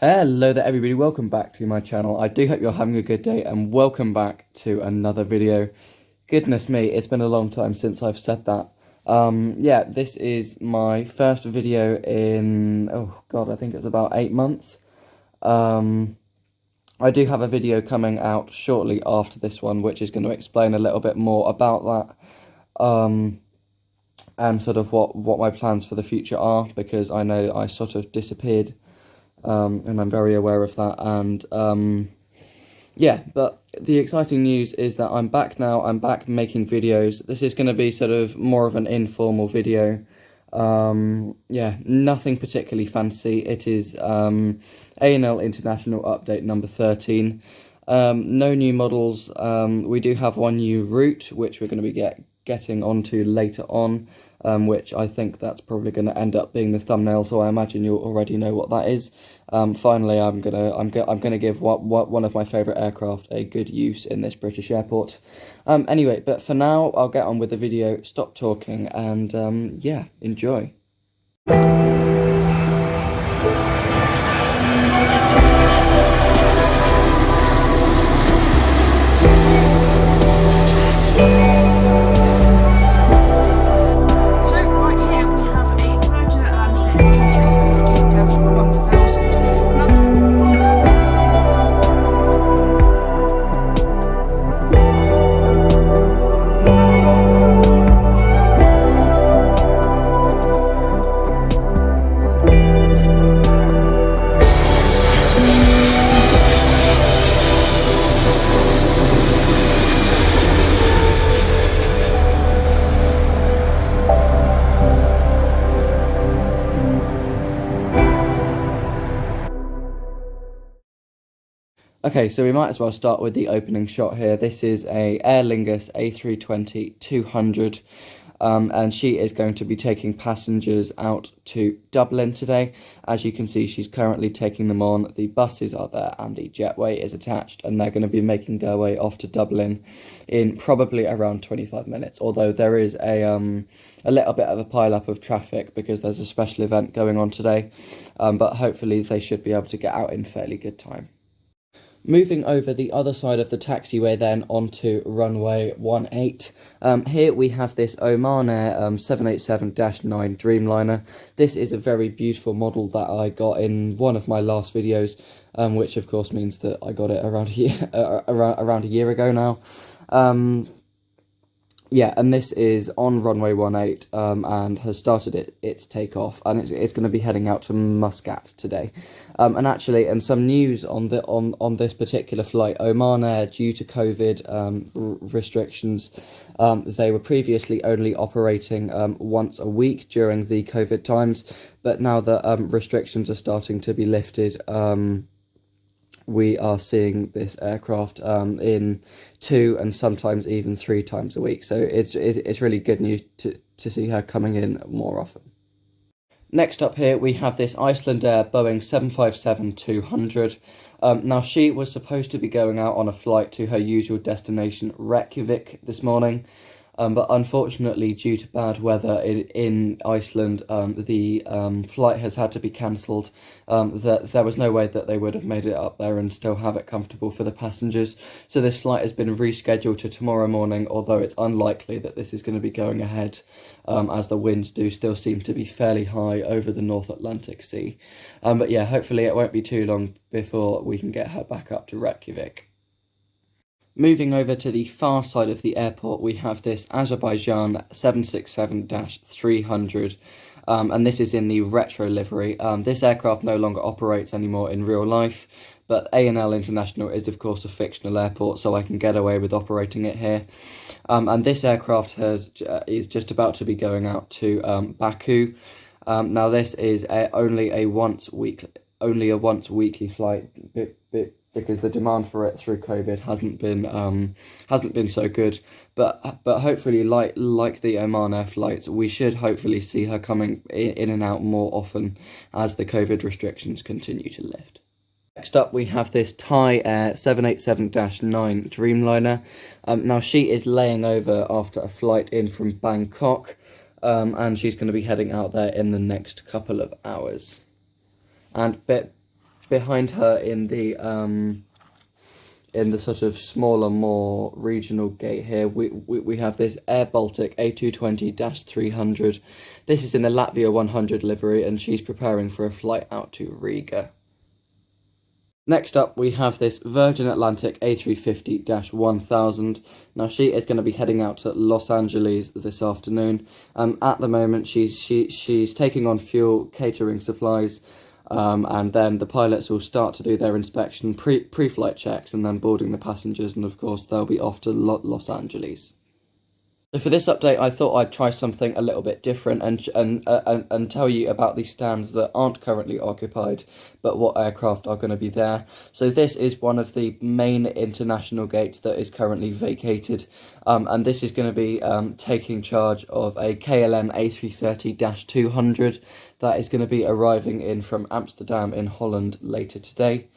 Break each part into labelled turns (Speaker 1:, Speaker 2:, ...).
Speaker 1: Hello there everybody, welcome back to my channel. I do hope you're having a good day and welcome back to another video. Goodness me, it's been a long time since I've said that. Yeah, this is my first video in, oh god, I think it's about 8 months. I do have a video coming out shortly after this one, which is going to explain a little bit more about that. And sort of what my plans for the future are, because I know I sort of disappeared. And I'm very aware of that, and yeah, but the exciting news is that I'm back now. I'm back making videos. This is going to be sort of more of an informal video. Yeah, nothing particularly fancy. It is ANL International update number 13. No new models. We do have one new route, which we're going to be getting onto later on. Which I think that's probably going to end up being the thumbnail, so I imagine you already know what that is. Finally, I'm gonna give one of my favourite aircraft a good use in this British airport. Anyway, but for now, I'll get on with the video. Stop talking, and yeah, enjoy. Okay, so we might as well start with the opening shot here. This is a Aer Lingus A320-200, and she is going to be taking passengers out to Dublin today. As you can see, she's currently taking them on. The buses are there and the jetway is attached, and they're going to be making their way off to Dublin in probably around 25 minutes, although there is a little bit of a pile-up of traffic because there's a special event going on today, but hopefully they should be able to get out in fairly good time. Moving over the other side of the taxiway then onto runway 18. Here we have this Oman Air 787-9 Dreamliner. This is a very beautiful model that I got in one of my last videos, which of course means that I got it around a year, around a year ago now. Yeah, and this is on runway 18 and has started its takeoff, and it's going to be heading out to Muscat today. And actually, and some news on this particular flight, Oman Air, due to COVID restrictions, they were previously only operating once a week during the COVID times, but now that restrictions are starting to be lifted, we are seeing this aircraft in 2 and sometimes even 3 times a week. So it's really good news to see her coming in more often. Next up here we have this Icelandair Boeing 757-200. Now she was supposed to be going out on a flight to her usual destination Reykjavik this morning. But unfortunately, due to bad weather in Iceland, the flight has had to be cancelled. There was no way that they would have made it up there and still have it comfortable for the passengers. So this flight has been rescheduled to tomorrow morning, although it's unlikely that this is going to be going ahead, as the winds do still seem to be fairly high over the North Atlantic Sea. But yeah, hopefully it won't be too long before we can get her back up to Reykjavik. Moving over to the far side of the airport, we have this Azerbaijan 767-300, and this is in the retro livery. This aircraft no longer operates anymore in real life, but ANL International is of course a fictional airport, so I can get away with operating it here. And this aircraft is just about to be going out to Baku. Now this is only a once weekly flight, because the demand for it through COVID hasn't been so good, but hopefully like the Oman Air flights, we should hopefully see her coming in and out more often as the COVID restrictions continue to lift. Next up we have this Thai Air 787-9 Dreamliner. Now she is laying over after a flight in from Bangkok, and she's going to be heading out there in the next couple of hours. And behind her in the sort of smaller, more regional gate here, we have this Air Baltic A220-300. This is in the Latvia 100 livery, and she's preparing for a flight out to Riga. Next up, we have this Virgin Atlantic A350-1000. Now, she is going to be heading out to Los Angeles this afternoon. At the moment, she's taking on fuel, catering supplies, and then the pilots will start to do their inspection, pre-flight checks, and then boarding the passengers, and of course, they'll be off to Los Angeles. So for this update, I thought I'd try something a little bit different and tell you about the stands that aren't currently occupied, but what aircraft are going to be there. So this is one of the main international gates that is currently vacated, and this is going to be taking charge of a KLM A330-200 that is going to be arriving in from Amsterdam in Holland later today.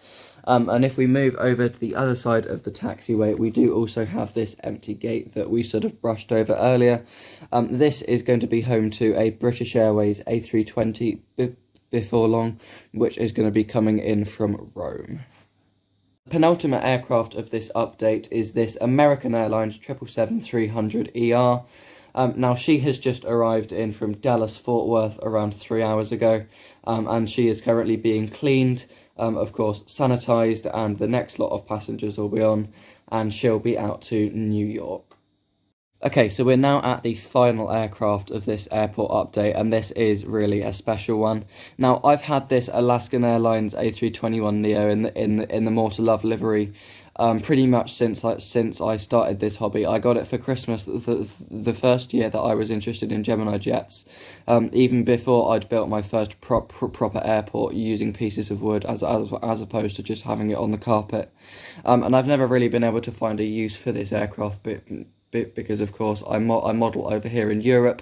Speaker 1: And if we move over to the other side of the taxiway, we do also have this empty gate that we sort of brushed over earlier. This is going to be home to a British Airways A320 before long, which is going to be coming in from Rome. The penultimate aircraft of this update is this American Airlines 777-300ER. Now, she has just arrived in from Dallas, Fort Worth around 3 hours ago, and she is currently being cleaned, of course, sanitised, and the next lot of passengers will be on, and she'll be out to New York. Okay, so we're now at the final aircraft of this airport update, and this is really a special one. Now, I've had this Alaskan Airlines A321 Leo in the More to Love livery pretty much since I started this hobby. I got it for Christmas the first year that I was interested in Gemini jets, even before I'd built my first proper airport using pieces of wood as opposed to just having it on the carpet. And I've never really been able to find a use for this aircraft because, of course, I model over here in Europe,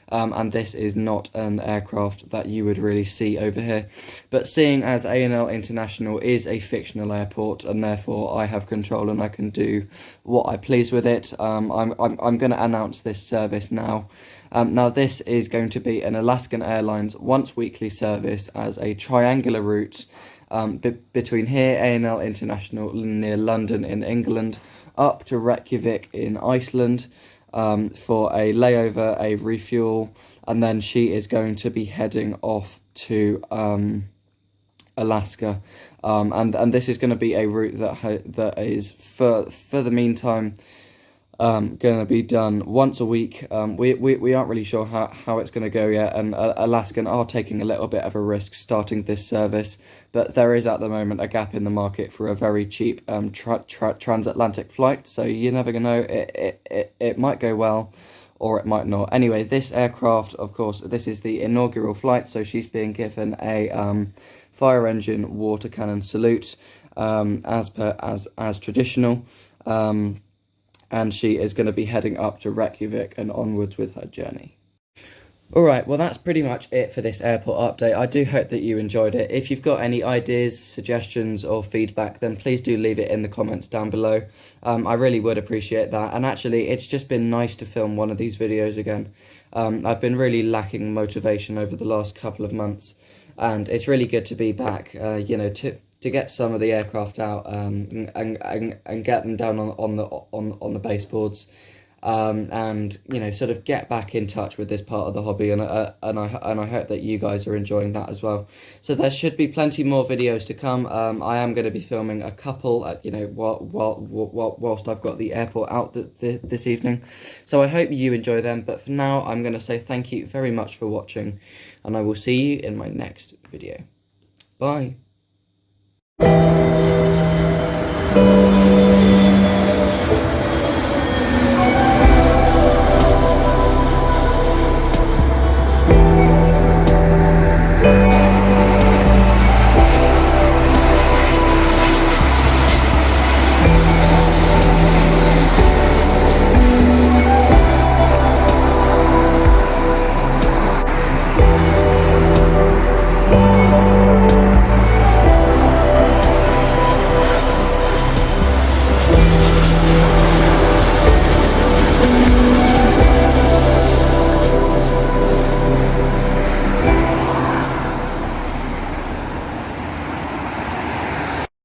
Speaker 1: and this is not an aircraft that you would really see over here. But seeing as A&L International is a fictional airport, and therefore I have control and I can do what I please with it, I'm going to announce this service now. Now, this is going to be an Alaskan Airlines once-weekly service as a triangular route between here, A&L International, near London in England, up to Reykjavik in Iceland for a layover, a refuel, and then she is going to be heading off to Alaska. And this is going to be a route that is, for the meantime, going to be done once a week. We aren't really sure how it's going to go yet, and Alaskan are taking a little bit of a risk starting this service, but there is at the moment a gap in the market for a very cheap transatlantic flight, so you never know, it might go well or it might not. Anyway, this aircraft, of course, this is the inaugural flight, so she's being given a fire engine water cannon salute as traditional. And she is going to be heading up to Reykjavik and onwards with her journey. Alright, well that's pretty much it for this airport update. I do hope that you enjoyed it. If you've got any ideas, suggestions or feedback, then please do leave it in the comments down below. I really would appreciate that. And actually, it's just been nice to film one of these videos again. I've been really lacking motivation over the last couple of months, and it's really good to be back, to get some of the aircraft out and get them down on the baseboards, and sort of get back in touch with this part of the hobby, and I hope that you guys are enjoying that as well. So there should be plenty more videos to come. I am going to be filming a couple, whilst I've got the airport out this evening. So I hope you enjoy them. But for now, I'm going to say thank you very much for watching, and I will see you in my next video. Bye.